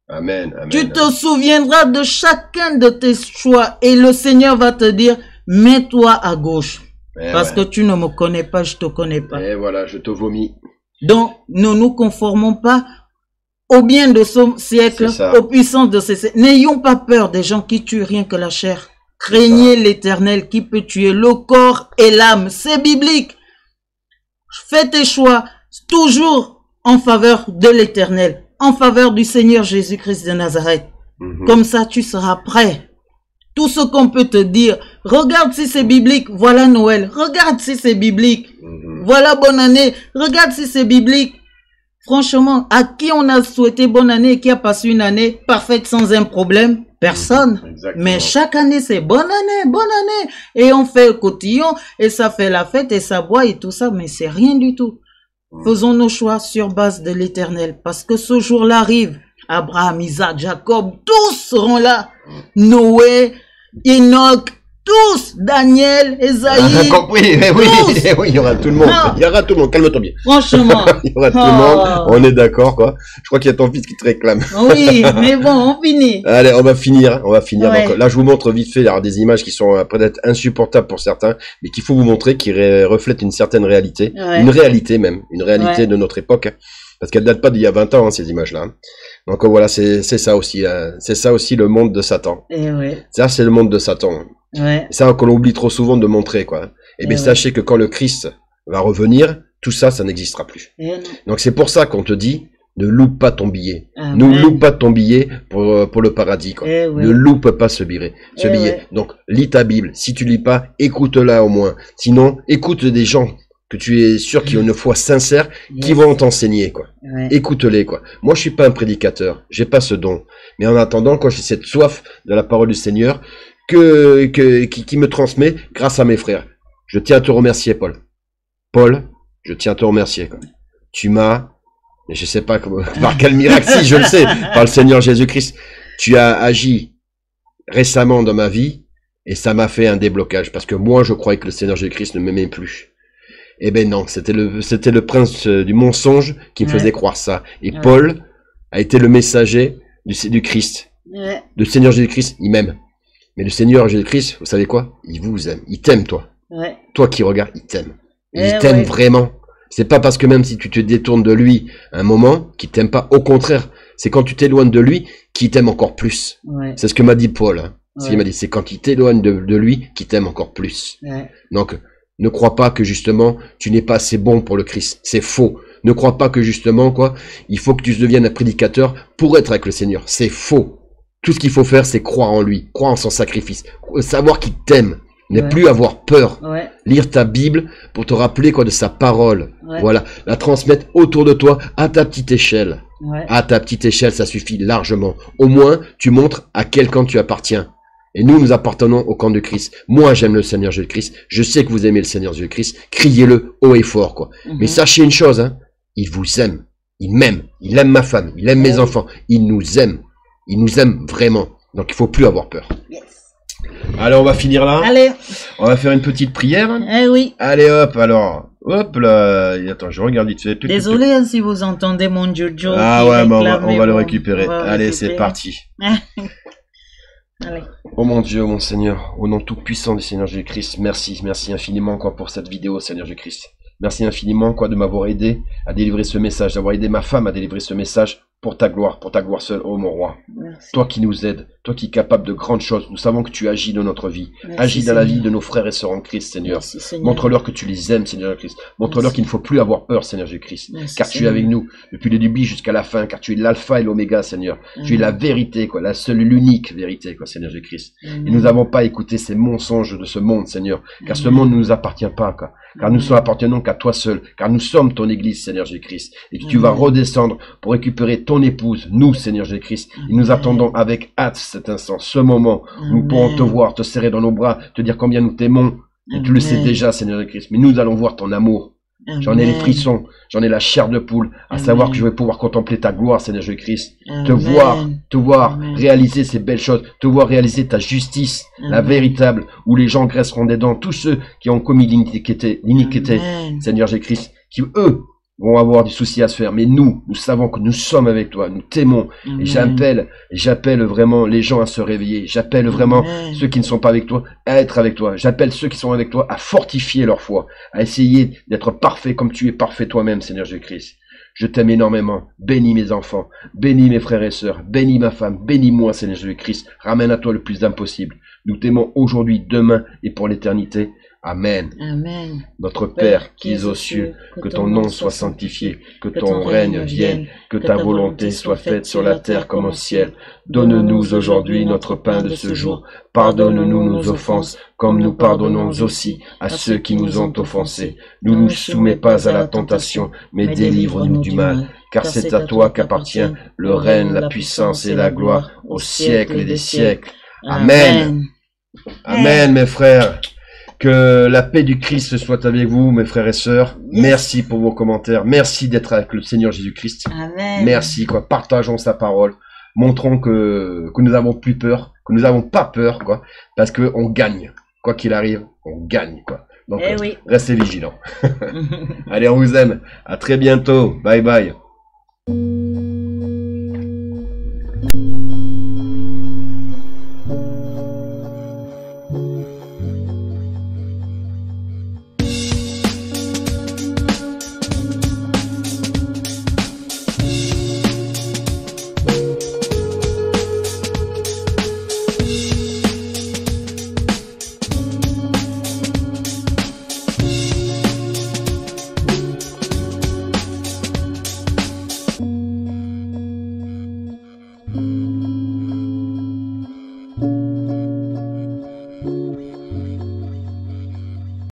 S1: Amen, amen.
S2: Tu te souviendras de chacun de tes choix et le Seigneur va te dire, mets-toi à gauche. Parce que tu ne me connais pas, je te connais pas.
S1: Et voilà, je te vomis.
S2: Donc, ne nous conformons pas au bien de ce siècle, aux puissances de ces siècles. N'ayons pas peur des gens qui tuent rien que la chair. Craignez l'Éternel qui peut tuer le corps et l'âme. C'est biblique. Fais tes choix toujours en faveur de l'Éternel, en faveur du Seigneur Jésus-Christ de Nazareth. Comme ça, tu seras prêt. Tout ce qu'on peut te dire, regarde si c'est biblique, voilà Noël, regarde si c'est biblique, voilà bonne année, regarde si c'est biblique. Franchement, à qui on a souhaité bonne année et qui a passé une année parfaite sans un problème? Personne. Mais chaque année, c'est bonne année. Et on fait le cotillon, et ça fait la fête, et ça boit, et tout ça, mais c'est rien du tout. Faisons nos choix sur base de l'Éternel, parce que ce jour-là arrive. Abraham, Isaac, Jacob, tous seront là. Noé, Enoch, tous, Daniel, Esaïe.
S1: Compris, oui, il y aura tout le monde. Il y aura tout le monde, calme-toi bien.
S2: Franchement.
S1: Il y aura tout le monde, on est d'accord, quoi. Je crois qu'il y a ton fils qui te réclame.
S2: Oui, mais bon, on finit.
S1: Allez, on va finir. Ouais. Donc là, je vous montre vite fait des images qui sont peut-être insupportables pour certains, mais qu'il faut vous montrer, qui reflètent une certaine réalité. Une réalité même, une réalité de notre époque. Hein. Parce qu'elle date pas d'il y a 20 ans, hein, ces images-là. Hein. Donc voilà, c'est ça aussi. C'est ça aussi le monde de Satan. Ça, c'est le monde de Satan. C'est ça qu'on oublie trop souvent de montrer, quoi. Et bien, sachez que quand le Christ va revenir, tout ça, ça n'existera plus. Donc c'est pour ça qu'on te dit, ne loupe pas ton billet. Ne loupe pas ton billet pour le paradis, quoi. Ne loupe pas ce billet. Donc, lis ta Bible. Si tu lis pas, écoute-la au moins. Sinon, écoute des gens que tu es sûr qu'ils ont une foi sincère, qui vont t'enseigner, quoi. Écoute-les, quoi. Moi, je suis pas un prédicateur, j'ai pas ce don. Mais en attendant, quand j'ai cette soif de la parole du Seigneur, qui me transmet grâce à mes frères. Je tiens à te remercier, Paul. Paul, je tiens à te remercier. Quoi. Tu m'as, je sais pas comment, par quel miracle, si je le sais, par le Seigneur Jésus-Christ, tu as agi récemment dans ma vie et ça m'a fait un déblocage parce que moi je croyais que le Seigneur Jésus-Christ ne m'aimait plus. Eh ben non, c'était le prince du mensonge qui me faisait croire ça. Et Paul a été le messager du Christ. Le Seigneur Jésus-Christ, il m'aime. Mais le Seigneur Jésus-Christ, vous savez quoi? Il vous aime. Il t'aime, toi. Toi qui regardes, il t'aime. Il t'aime vraiment. C'est pas parce que même si tu te détournes de lui un moment, qu'il t'aime pas. Au contraire, c'est quand tu t'éloignes de lui qu'il t'aime encore plus. C'est ce que m'a dit Paul. Hein. Ce qu'il m'a dit, c'est quand il t'éloigne de lui qu'il t'aime encore plus. Donc, ne crois pas que justement, tu n'es pas assez bon pour le Christ. C'est faux. Ne crois pas que justement, quoi, il faut que tu deviennes un prédicateur pour être avec le Seigneur. C'est faux. Tout ce qu'il faut faire, c'est croire en lui, croire en son sacrifice, savoir qu'il t'aime, ne plus avoir peur, lire ta Bible pour te rappeler quoi de sa parole, voilà, la transmettre autour de toi à ta petite échelle. À ta petite échelle, ça suffit largement. Au moins, tu montres à quel camp tu appartiens. Et nous appartenons au camp de Christ. Moi, j'aime le Seigneur Jésus-Christ. Je sais que vous aimez le Seigneur Jésus-Christ. Criez-le haut et fort, quoi. Mais sachez une chose, hein, il vous aime, il m'aime, il aime ma femme, il aime mes enfants, il nous aime. Il nous aime vraiment. Donc, il faut plus avoir peur. Allez, on va finir là.
S2: Allez.
S1: On va faire une petite prière.
S2: Eh oui.
S1: Allez, hop, alors. Hop là. Attends, je regarde vite fait.
S2: Désolé hein, si vous entendez mon Jojo.
S1: Ah ouais, mais on va le récupérer. Allez, c'est parti.
S2: Allez.
S1: Oh mon Dieu, mon Seigneur, au nom tout puissant du Seigneur Jésus-Christ, merci infiniment quoi, pour cette vidéo, Seigneur Jésus-Christ. Merci infiniment quoi, de m'avoir aidé à délivrer ce message, d'avoir aidé ma femme à délivrer ce message pour ta gloire seule, oh mon roi. Merci. Toi qui nous aides, toi qui es capable de grandes choses, nous savons que tu agis dans notre vie. Merci, agis dans la vie de nos frères et sœurs en Christ, Seigneur. Montre-leur que tu les aimes, Seigneur Christ. Montre-leur qu'il ne faut plus avoir peur, Seigneur Jésus-Christ. Car tu es avec nous depuis le début jusqu'à la fin, car tu es l'alpha et l'oméga, Seigneur. Tu es la vérité, quoi, la seule, l'unique vérité, quoi, Seigneur Jésus-Christ. Et nous n'avons pas écouté ces mensonges de ce monde, Seigneur. Car ce monde ne nous appartient pas, quoi. Car nous ne appartenons qu'à toi seul. Car nous sommes ton église, Seigneur Jésus-Christ. Et tu vas redescendre pour récupérer ton épouse, nous, Seigneur Jésus-Christ. Et nous attendons avec hâte cet instant, ce moment. Nous pourrons te voir, te serrer dans nos bras, te dire combien nous t'aimons. Et tu le sais déjà, Seigneur Jésus-Christ. Mais nous allons voir ton amour. J'en ai les frissons, j'en ai la chair de poule, à savoir que je vais pouvoir contempler ta gloire, Seigneur Jésus-Christ. Te voir réaliser ces belles choses, te voir réaliser ta justice, la véritable, où les gens graisseront des dents, tous ceux qui ont commis l'iniquité, Seigneur Jésus-Christ, qui eux vont avoir du souci à se faire, mais nous savons que nous sommes avec toi, nous t'aimons, et j'appelle vraiment les gens à se réveiller, j'appelle vraiment ceux qui ne sont pas avec toi à être avec toi, j'appelle ceux qui sont avec toi à fortifier leur foi, à essayer d'être parfait comme tu es parfait toi-même, Seigneur Jésus-Christ. Je t'aime énormément, bénis mes enfants, bénis mes frères et sœurs, bénis ma femme, bénis-moi, Seigneur Jésus-Christ, ramène à toi le plus d'impossible. Nous t'aimons aujourd'hui, demain et pour l'éternité. Amen.
S2: Amen.
S1: Notre Père qui es aux cieux, que ton nom soit sanctifié, que ton règne vienne, que ta volonté soit faite sur la terre comme au ciel. Donne-nous aujourd'hui notre pain de ce jour. Pardonne-nous nos offenses, comme nous pardonnons aussi à ceux qui nous ont offensés. Ne nous soumets pas à la tentation, mais délivre-nous du mal. Car c'est à toi qu'appartient le règne, la puissance et la gloire au siècle et des siècles. Amen. Amen, mes frères. Que la paix du Christ soit avec vous, mes frères et sœurs. Merci pour vos commentaires. Merci d'être avec le Seigneur Jésus-Christ.
S2: Amen.
S1: Merci, quoi. Partageons sa parole. Montrons que nous n'avons plus peur, que nous n'avons pas peur, quoi. Parce que on gagne. Quoi qu'il arrive, on gagne, quoi. Donc, restez vigilants. Allez, on vous aime. À très bientôt. Bye bye.